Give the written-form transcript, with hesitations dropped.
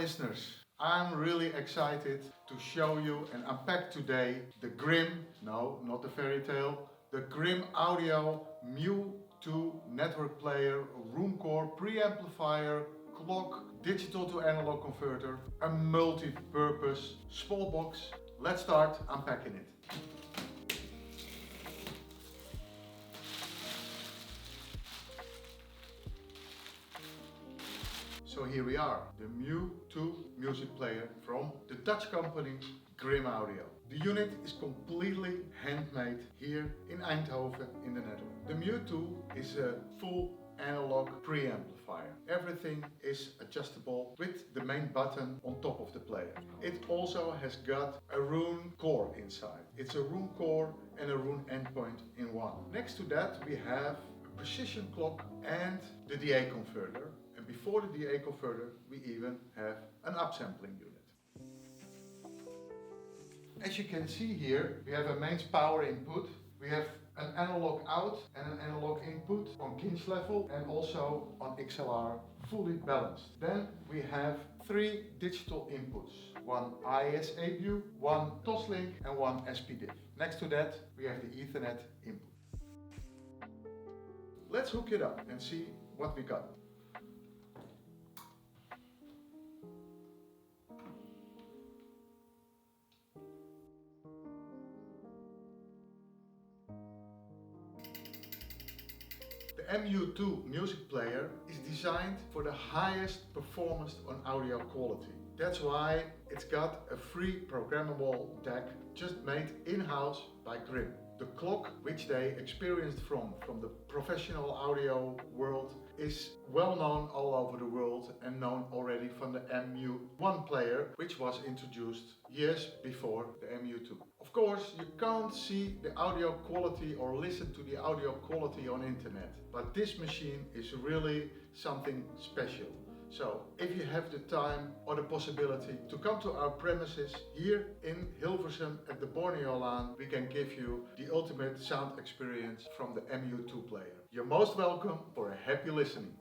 listeners, I'm really excited to show you and unpack today the GRIMM, no, not the fairy tale, the GRIMM Audio MU2 network player, room core, preamplifier, clock, digital to analog converter, a multi-purpose small box. Let's start unpacking it. So here we are, the MU2 music player from the Dutch company GRIMM Audio. The unit is completely handmade here in Eindhoven in the Netherlands. The MU2 is a full analog preamplifier. Everything is adjustable with the main button on top of the player. It also has got a room core inside. It's a room core and a room endpoint in one. Next to that we have a precision clock and the DA converter. And before the DA converter we even have an upsampling unit. As you can see here, we have a mains power input. We have an analog out and an analog input on Kinch level and also on XLR, fully balanced. Then we have three digital inputs, one ISA-BU, one Toslink and one SPDIF. Next to that we have the Ethernet input. Let's hook it up and see what we got. The MU2 music player is designed for the highest performance on audio quality. That's why it's got a free programmable DAC just made in-house by GRIMM. The clock, which they experienced from the professional audio world, is well known all over the world and known already from the MU1 player, which was introduced years before the MU2. Of course, you can't see the audio quality or listen to the audio quality on internet, but this machine is really something special. So, if you have the time or the possibility to come to our premises here in Hilversum at the Borneolaan, we can give you the ultimate sound experience from the MU2 player. You're most welcome for a happy listening.